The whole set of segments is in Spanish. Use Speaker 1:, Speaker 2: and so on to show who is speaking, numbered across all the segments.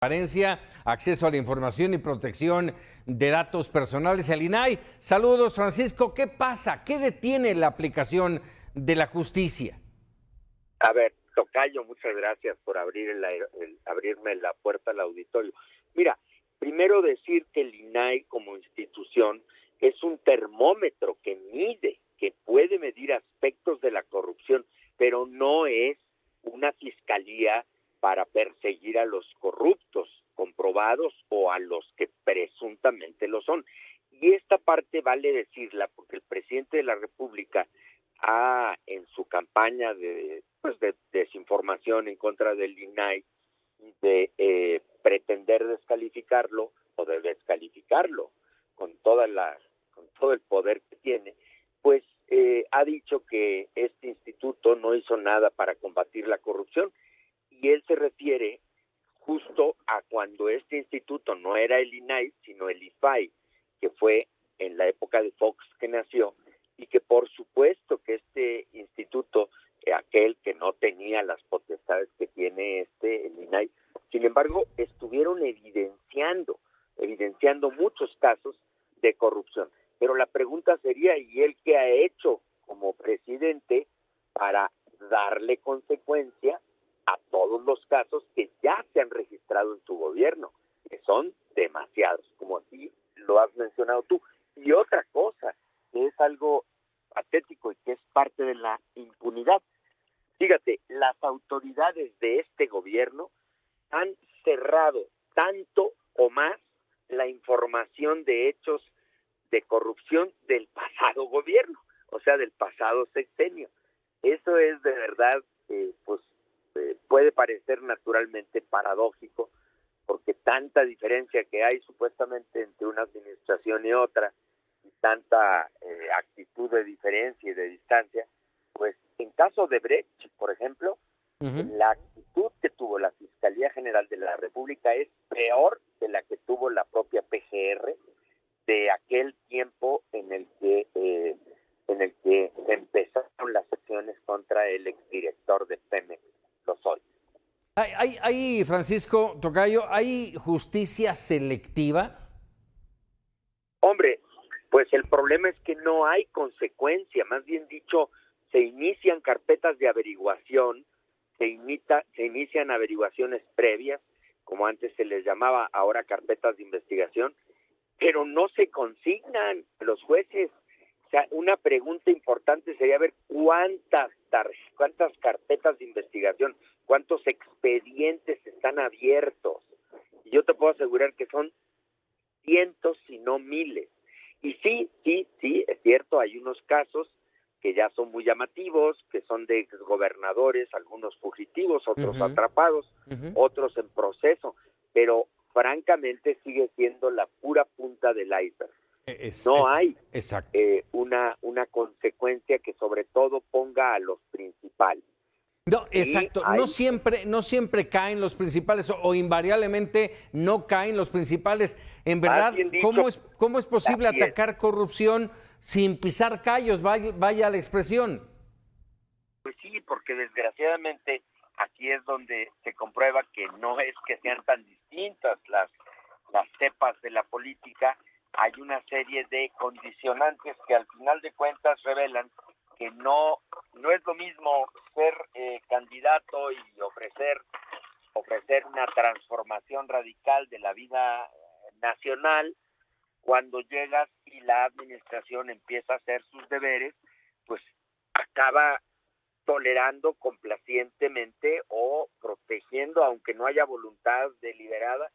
Speaker 1: Transparencia, acceso a la información y protección de datos personales, el INAI. Saludos, Francisco. ¿Qué pasa? ¿Qué detiene la aplicación de la justicia?
Speaker 2: A ver, tocayo, muchas gracias por abrirme la puerta al auditorio. Mira, primero decir que el INAI como institución es un termómetro que mide, que puede medir aspectos de la corrupción, pero no es una fiscalía para perseguir a los corruptos comprobados o a los que presuntamente lo son. Y esta parte vale decirla porque el presidente de la República en su campaña de desinformación en contra del INAI, de pretender descalificarlo o de descalificarlo con todo el poder que tiene, pues ha dicho que este instituto no hizo nada para combatir la corrupción, y él se refiere justo a cuando este instituto no era el INAI, sino el IFAI, que fue en la época de Fox que nació, y que por supuesto que este instituto, aquel que no tenía las potestades que tiene el INAI, sin embargo, estuvieron evidenciando muchos casos de corrupción. Pero la pregunta sería, ¿y él qué ha hecho como presidente para darle consecuencia a todos los casos que ya se han registrado en su gobierno? Que son demasiados, como así lo has mencionado tú. Y otra cosa, que es algo patético y que es parte de la impunidad. Fíjate, las autoridades de este gobierno han cerrado tanto o más la información de hechos de corrupción del pasado gobierno, o sea, del pasado sexenio. Eso es de verdad, puede parecer naturalmente paradójico, porque tanta diferencia que hay supuestamente entre una administración y otra, y tanta actitud de diferencia y de distancia, pues en caso de Brecht, por ejemplo, la actitud que tuvo la Fiscalía General de la República es peor que la que tuvo la propia PGR de aquel tiempo en el que se empezaron las acciones contra el exdirector de Pemex, Lozoya.
Speaker 1: ¿Hay, Francisco Tocayo, hay justicia selectiva?
Speaker 2: Hombre, pues el problema es que no hay consecuencia, más bien dicho, se inician carpetas de averiguación, se inician averiguaciones previas, como antes se les llamaba, ahora carpetas de investigación, pero no se consignan los jueces. O sea, una pregunta importante sería ver cuántas carpetas de investigación, cuántos expedientes están abiertos. Y yo te puedo asegurar que son cientos, si no miles. Y sí, es cierto, hay unos casos que ya son muy llamativos, que son de exgobernadores, algunos fugitivos, otros atrapados, otros en proceso, pero francamente sigue siendo la pura punta del iceberg. No hay una consecuencia que sobre todo ponga a los principales.
Speaker 1: No, exacto. No siempre caen los principales o invariablemente no caen los principales. En verdad, ¿cómo es posible atacar corrupción sin pisar callos? Vaya la expresión.
Speaker 2: Pues sí, porque desgraciadamente aquí es donde se comprueba que no es que sean tan distintas las cepas de la política. Hay una serie de condicionantes que al final de cuentas revelan que no es lo mismo ser candidato y ofrecer una transformación radical de la vida nacional. Cuando llegas y la administración empieza a hacer sus deberes, pues acaba tolerando complacientemente o protegiendo, aunque no haya voluntad deliberada,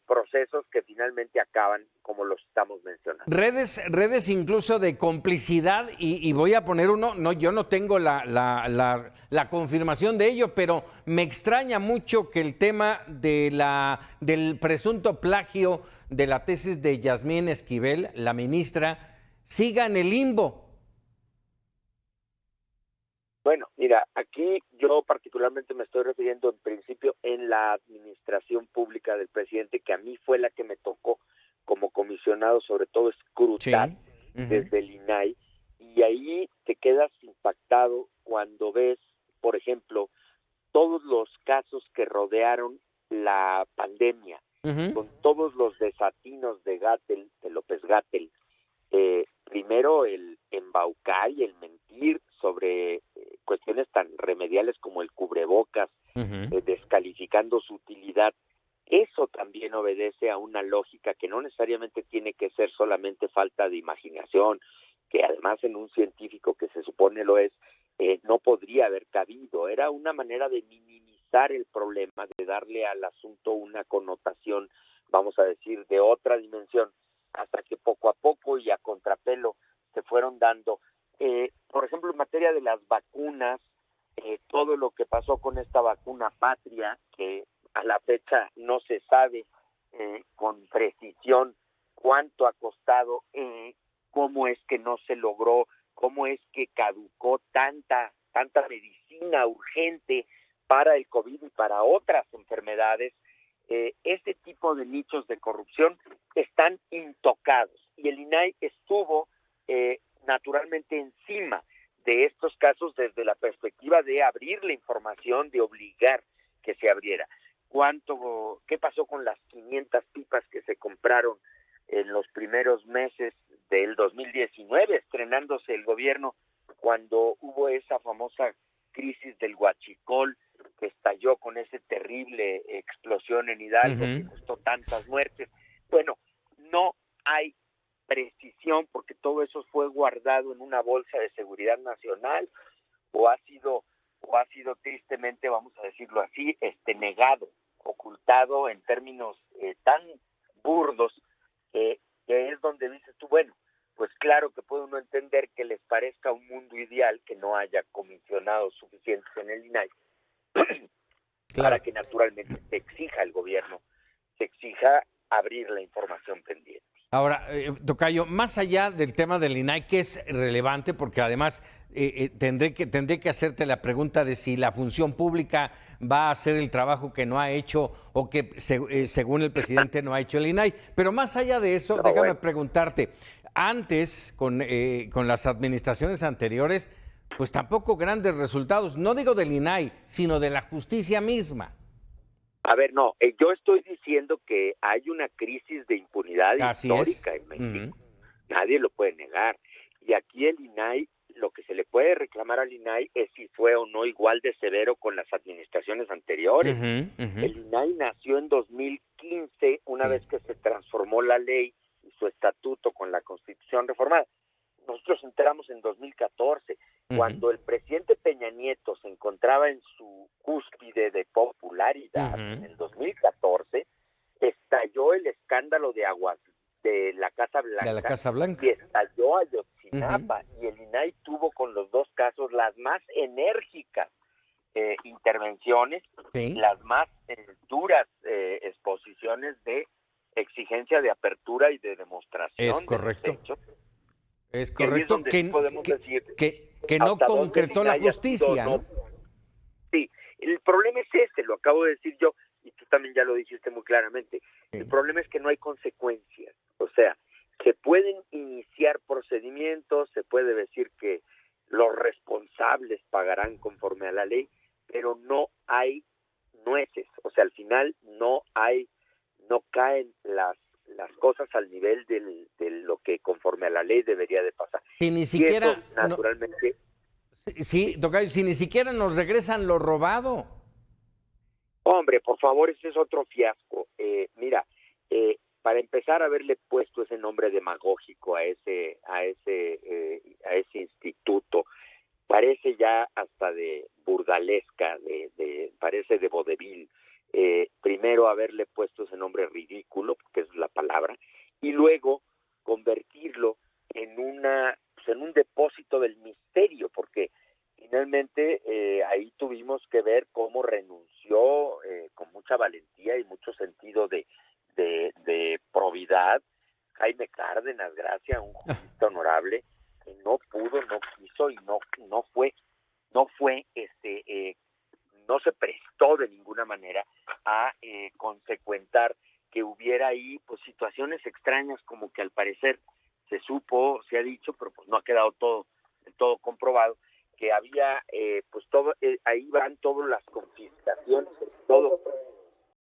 Speaker 2: procesos que finalmente acaban como los estamos mencionando.
Speaker 1: Redes incluso de complicidad, y voy a poner uno, yo no tengo la confirmación de ello, pero me extraña mucho que el tema del presunto plagio de la tesis de Yasmín Esquivel, la ministra, siga en el limbo.
Speaker 2: Bueno, mira, aquí yo particularmente me estoy refiriendo en principio en la administración pública del presidente, que a mí fue la que me tocó como comisionado, sobre todo escrutar desde el INAI, y ahí te quedas impactado cuando ves, por ejemplo, todos los casos que rodearon la pandemia,
Speaker 1: Ujú.
Speaker 2: con todos los desatinos de Gatell, de López Gatell, primero el embaucar y el mentir sobre cuestiones tan remediales como el cubrebocas,
Speaker 1: Ujú.
Speaker 2: descalificando su utilidad, eso también obedece a una lógica que no necesariamente tiene que ser solamente falta de imaginación, que además en un científico que se supone lo es, no podría haber cabido. Era una manera de minimizar el problema, de darle al asunto una connotación, vamos a decir, de otra dimensión, hasta que poco a poco y a contrapelo se fueron dando. Por ejemplo, en materia de las vacunas, todo lo que pasó con esta vacuna patria, que a la fecha no se sabe con precisión cuánto ha costado, cómo es que no se logró, cómo es que caducó tanta medicina urgente para el COVID y para otras enfermedades. Este tipo de nichos de corrupción están intocados y el INAI estuvo naturalmente encima de estos casos desde la perspectiva de abrir la información, de obligar que se abriera. ¿Qué pasó con las 500 pipas que se compraron en los primeros meses del 2019, estrenándose el gobierno, cuando hubo esa famosa crisis del huachicol que estalló con esa terrible explosión en Hidalgo que costó tantas muertes? Bueno, no hay precisión porque todo eso fue guardado en una bolsa de seguridad nacional o ha sido tristemente, vamos a decirlo así, negado, ocultado en términos tan burdos, que es donde dices tú, bueno, pues claro que puede uno entender que les parezca un mundo ideal que no haya comisionados suficientes en el INAI para
Speaker 1: Claro.
Speaker 2: que naturalmente se exija al gobierno, se exija abrir la información pendiente.
Speaker 1: Ahora, Tocayo, más allá del tema del INAI, que es relevante, porque además tendré que hacerte la pregunta de si la función pública va a hacer el trabajo que no ha hecho o que según el presidente no ha hecho el INAI. Pero más allá de eso,
Speaker 2: No,
Speaker 1: déjame
Speaker 2: bueno.
Speaker 1: preguntarte, antes, con las administraciones anteriores, pues tampoco grandes resultados, no digo del INAI, sino de la justicia misma.
Speaker 2: A ver, no, yo estoy diciendo que hay una crisis de impunidad
Speaker 1: Así es.
Speaker 2: histórica en México. Nadie lo puede negar. Y aquí el INAI, lo que se le puede reclamar al INAI es si fue o no igual de severo con las administraciones anteriores. El INAI nació en 2015, una vez que se transformó la ley y su estatuto con la Constitución reformada. Nosotros entramos en 2014, cuando el presidente Peña Nieto se encontraba en su cúspide de popularidad. En el 2014 estalló el escándalo de aguas de la Casa Blanca,
Speaker 1: De la Casa Blanca.
Speaker 2: y estalló Ayotzinapa, y el INAI tuvo con los dos casos las más enérgicas intervenciones,
Speaker 1: Sí.
Speaker 2: las más duras exposiciones de exigencia de apertura y de demostración
Speaker 1: Es
Speaker 2: de los
Speaker 1: correcto.
Speaker 2: hechos.
Speaker 1: Es
Speaker 2: Y ahí es
Speaker 1: correcto
Speaker 2: donde sí podemos decir
Speaker 1: que no
Speaker 2: hasta dónde el
Speaker 1: concretó la
Speaker 2: INAI ha sido
Speaker 1: justicia, ¿no?
Speaker 2: Sí, el problema es ese, lo acabo de decir yo, y tú también ya lo dijiste muy claramente. El problema es que no hay consecuencias. O sea, se pueden iniciar procedimientos, se puede decir que los responsables pagarán conforme a la ley, pero no hay nueces. O sea, al final no caen las cosas al nivel de lo que conforme a la ley debería de pasar.
Speaker 1: Si ni
Speaker 2: Y eso,
Speaker 1: siquiera,
Speaker 2: naturalmente...
Speaker 1: sí, Tocayo, si ni siquiera nos regresan lo robado.
Speaker 2: Hombre, por favor, ese es otro fiasco. Mira, para empezar a haberle puesto ese nombre demagógico a ese instituto, parece ya hasta de burdalesca, parece de vodevil. Primero haberle puesto ese nombre ridículo, porque es la palabra, y luego convertirlo en un depósito del misterio, porque finalmente ahí tuvimos que ver cómo renunció con mucha valentía y mucho sentido de probidad Jaime Cárdenas Gracia, un jurista honorable que no pudo, no quiso y no se prestó de ninguna manera a consecuentar que hubiera ahí pues situaciones extrañas, como que al parecer se ha dicho, pero pues no ha quedado todo comprobado, que había pues todo, ahí van todas las confiscaciones, todo